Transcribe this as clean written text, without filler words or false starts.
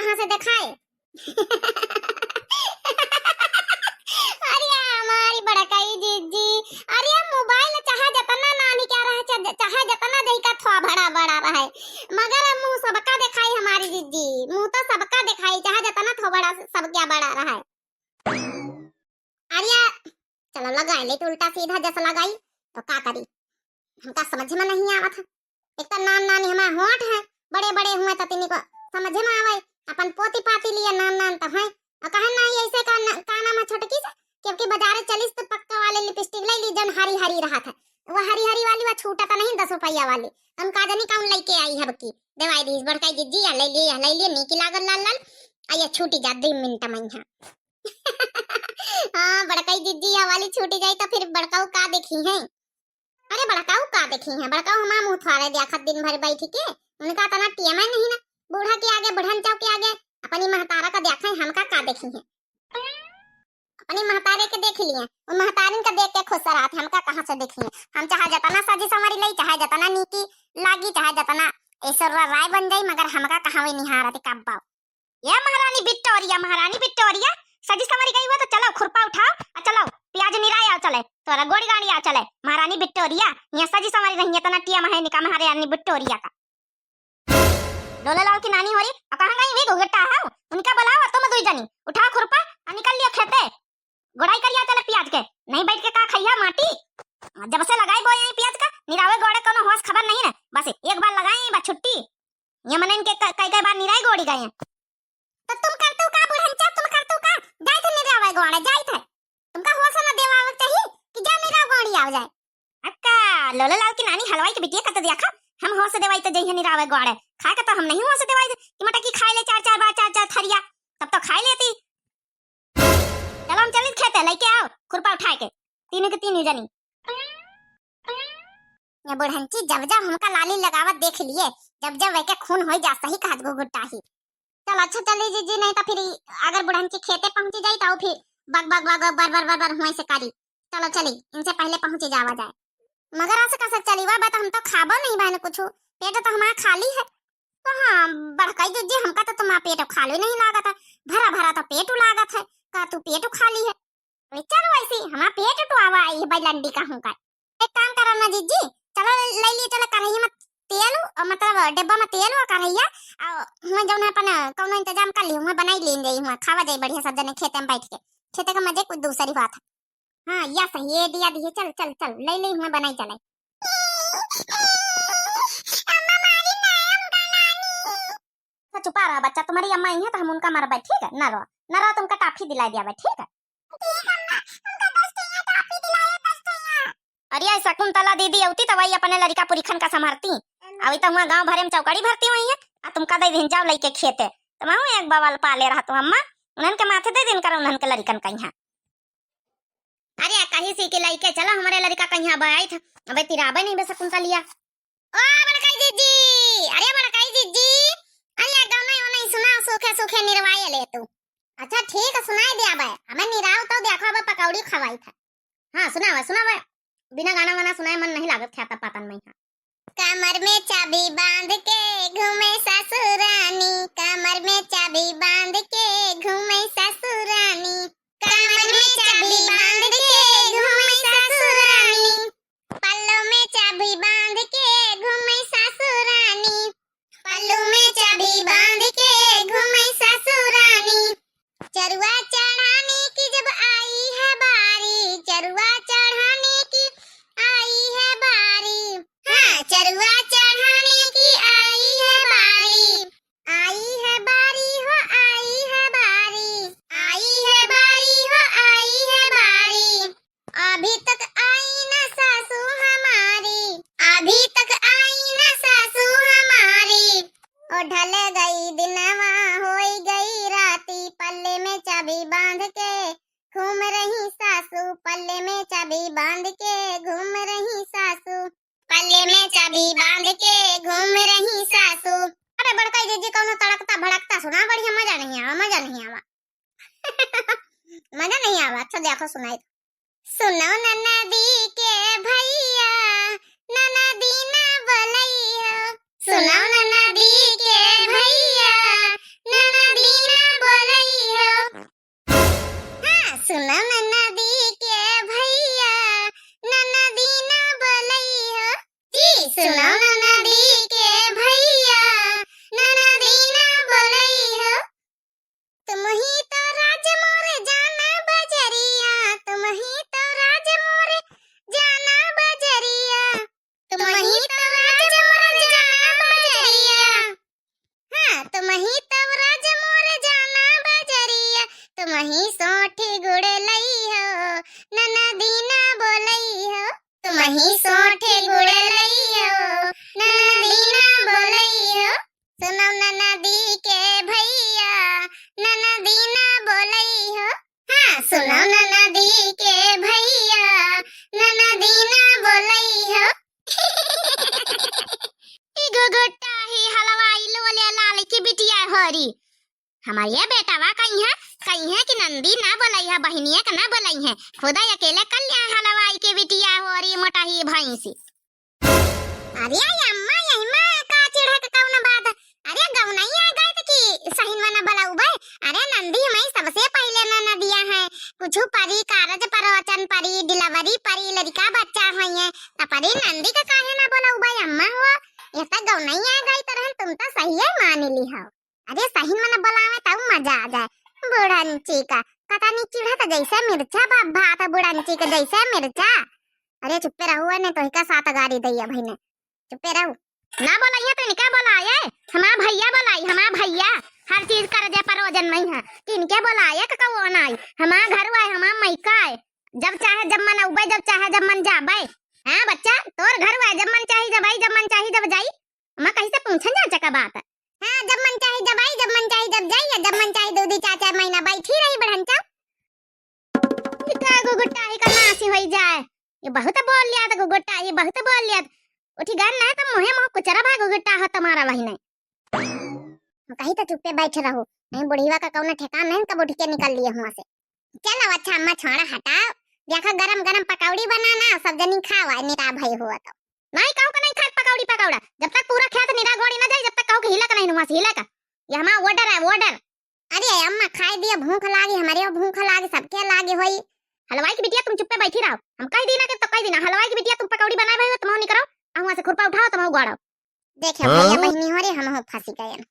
कहाँ से दिखाए। अरे हमारी बड़काई जीजी, अरे मोबाइल चाहे जतना नानी क्या रहे, चाहे जतना दही का थवा बड़ा बड़ा रहे, मगर मुंह सबका दिखाई हमारी जीजी, मुंह तो सबका दिखाई, चाहे जतना थवा बड़ा सब क्या बड़ा रहा है। अरे चलो लगाई ले तो उल्टा सीधा जैसा लगाई तो का करी, हमका समझ में नहीं आवा था। एक तो नान नानी हमारे होठ है बड़े बड़े हुए तो तीन को समझ में आवे, अपन पोती पाती लिए नान नान तो है और कहा नहीं ऐसे का नाम छोटकी से, क्योंकि बाजार चलिस तो पक्का वाले लिपस्टिक ले ली जन हरी हरी रहा था, वो हरी हरी वाली वो छूटा था नहीं 10 रुपया वाली, हम का जानी कौन लेके आई है बकी दवाई दी बड़काई जीजी ले लिए नीकी लागल लाल लाल आया छूटी जा 2 मिनट में यहां। हां बड़काई जीजी वाली छूटी जाई तो फिर बड़काऊ का देखी है। अरे बड़काऊ का देखी है, बड़काऊ हमारा मुंह थवारे देखत दिन भर बैठ के, उनका तना टीएम नहीं ना, बूढ़ा के आगे बढ़न चाव के आगे अपनी महतारा का देखा है, हमका का देखी है, अपनी महतारे के देख लिए, वो महतारिन का देख के खुश रहत, हमका कहां से देखी है। हम चाहे जतना साजी संवारी लई, चाहे जतना नीकी लागी, चाहे जतना ऐश्वर्या राय बन जाई, मगर हमका कहां वे निहारत कब्बा। ये महारानी विक्टोरिया सजी संवारी गई हुआ तो चलो खुरपा उठाओ और चलो प्याज निराय आओ चले, तोरा गोड़ी गाड़ी आओ चले, महारानी विक्टोरिया यहाँ सजी संवारी नहीं है तना टिया है निका महारानी विक्टोरिया का। डोला लाल की नानी हो रही और कहां गई वे घुघटा है, उनका बुलाओ तुम दुई जनी उठाओ खुरपा और निकल लियो खेते, गोड़ाई करिया चले प्याज के, नहीं बैठ के का खइया माटी, जब से लगाई बोए यही प्याज का निरावे गोड़े कोनो होश खबर नहीं है, बस एक बार लगाई बस छुट्टी, ये मने इनके कई बार निराई गोड़ी गए तो तुम करतू का बुढ़नचा, तुम करतू का जाई थे निरावे गोड़े जाई थे, तुमका होश ना देवा चाहिए कि जा निराव गोड़ी आ जाए। अक्का लोला लाल की नानी हलवाई के बिटिया कत देखा, हम होश देवाई तो जई निरावे गोड़े खा के तो हम नहीं होश देवाई कि मटकी खाई ले 4 बार 4 थरिया तब तो खाई लेती। चलो हम चलित खेते लेके आओ खुरपा उठा के तीनों के तीन जनी। ये बुढ़ंची जब हमका लाली लगावत देख लिए, जब वैके खून होई जा सही कहत गुगुटा ही। चल अच्छा चली जीजी, नहीं तो फिर अगर बुढ़ंची खेते पहुंची जाई तो फिर बग बार हुए से करी। चलो चली इनसे पहले पहुंची जावा जाए, मगर ऐसे कैसे चली वा बात, हम तो खाबो नहीं बहन कुछ, पेट तो हमारा खाली है। तो हाँ बड़काई जीजी हमका तो तुम्हारा पेट खाली नहीं लागत है, भरा भरा तो पेट लागत है, का तू पेट खाली है चलो वैसे हमारा पेट तो आवा आई है लंडी का हूं का। एक काम करो ना जीजी, चलो ले लिए चलो कन्हैया में तेल मतलब डिब्बा में तेल और कन्हैया मैं जौन अपन कौनो इंतजाम कर लियो, मैं बनाई लेन जाई हूं, खावा जाई बढ़िया सब जने खेते में बैठ के, खेते का मजे कुछ दूसरी बात है। हां या सही ये दिया दिए, चल चल चल ले ले मैं बनाई चले। अम्मा मारी ना हमका नानी, तो चुप रहा बच्चा, तुम्हारी अम्मा ही है तो हम उनका मारबे ठीक है, ना रो तुमका टाफी दिला दिया ठीक है। ठीक अम्मा हमका 10 टैया टाफी दिलाए 10 टैया। अरे शकुंतला दीदी औती तो वही अपने लड़का पुरीखन का संभारती, अभी तो हुआ गांव भरे में चौकड़ी भरती हुई है, आ तुमका दे दिन जाओ लेके खेते, तो मैं एक बवाल पाले रहा तो अम्मा उन्हन के माथे दे दिन कर उन्हन के लड़कन कहिया। अरे कहीं सी के लेके चला हमारे लड़का कहिया बाई था, अबे तिराबे नहीं बे शकुंतलिया। ओ बड़काई जीजी, अरे बड़काई जीजी अरे गाना नहीं सुना, सूखे सूखे निरवाए ले तू। अच्छा ठीक है सुनाई दिया बे, हमें निराव तो देखो बे पकौड़ी खवाई था। हां सुनावा बिना गाना सुनाए मन नहीं लागत था पतन में। कमर में चाबी बांध के घूमे ससुरानी, कमर में चाबी बांध के घूमे ससुरानी, कमर में चाबी बांध के घूमे ससुरानी, पल्लों में चाबी बांध के घूमे ससुरानी, पल्लों में चाबी बांध के घूमे ससुरानी, चरुआ चढ़ाने की जब आई है बारी, चरुआ चढ़ाने की आई है बारी, हाँ चरुआ चढ़ाने की आई है बारी, आई है बारी हो आई है बारी, आई है बारी हो आई है बारी, अभी तक आई न सासू हमारी, अभी तक आई न सासू हमारी, और ढल गई दिनवा होई गई राती, पल्ले में चाबी बांध के घूम रही सासू, पल्ले में चाबी बांध के घूम रही सासू, पल्ले में चाबी बांध के घूम रही सासू। अरे बड़काई जीजी कौनो तड़कता भड़कता सुना, बढ़िया मजा नहीं आवा मजा नहीं आवा। अच्छा देखो सुनाई, सुनो ननदी के भैया ननदी ना बोलैया, सुनो ननदी के भैया ननदी हमारी ये बेटावा कहीं है कि नंदी ना बोलाई है, बहनिया का ना बोलाई है, खुदा अकेले कल्याण हलवाई के बिटिया हो रही मोटा ही भैंसी। अरे अम्मा यही मां का चिढ़ा के कौन बात, अरे गौनई आ गए थे कि सहीनवा ना बोलाऊ बे। अरे नंदी मैं सबसे पहले ना दिया है, कुछ परी कारज प्रवचन परी डिलीवरी परी लड़का बच्चा हुई है, तपरी नंदी का काहे ना बोलाऊ बे अम्मा हो। ये तो गौनई आ गई तरह तुम तो सही है मान ली हो। अरे सहीन मना बोलावे तब मजा आ जाए। बुढ़ंची का पता नहीं चिढ़ा तो जैसे मिर्चा बाबा था, बुढ़ंची का जैसे मिर्चा। अरे चुप्पे रहो ने तो का साथ गाड़ी दैया भाई ने, चुप्पे रहो ना बोलाइए तो इनके बोलाए, हमारा भैया बोलाई, हमारा भैया हर चीज कर जे परोजन नहीं है कि इनके बोलाए का कौन आई, हमारा घर आए हमारा मैका आए, जब चाहे जब मन उबे जब चाहे जब मन जाबे। हां बच्चा तोर घर आए जब मन चाहे जब आई, जब मन चाहे जब जाई, हम कहीं से पूछन जा चका बात। हां जब मन चाहे जब आई, जब मन चाहे जब जाई, जब मन चाहे 2-4 महीना बैठी रही बढ़ंचा। इतना गुगुट्टा ही का नासी होई जाए, ये बहुत बोल लिया तो गुगुट्टा ही बहुत बोल लिया, उठी गान ना तो मुहे मुह कुचरा भाग गुगुट्टा हो तुम्हारा वही नहीं। कहीं तो चुप्पे बैठे रहो, नहीं बुढ़ीवा का कौन ठेकान नहीं कब उठ के निकल लिए हुआ से। चलो अच्छा अम्मा छोड़ा हटाओ, देखो गरम गरम पकौड़ी बनाना सब जनी खावा निरा भाई हुआ तो। नहीं कहू का नहीं खा पकौड़ी पकौड़ा, जब तक पूरा खेत निरा गोड़ी ना जाए जब तक कहू के हिला का नहीं हुआ से हिला का, ये हमारा ऑर्डर है ऑर्डर। अरे अम्मा खाए दिया भूख लागी, हमारे भूख लागी सबके लागी होई। हलवाई की बिटिया तुम चुप्पे बैठी रहो, हम कह देना कि तो कह देना हलवाई की बिटिया तुम पकौड़ी बनाए भाई तुम नहीं करो, वहां से खुरपा उठाओ तुम गाड़ो। देखे भैया बहनी हो रे हम हो फांसी गए।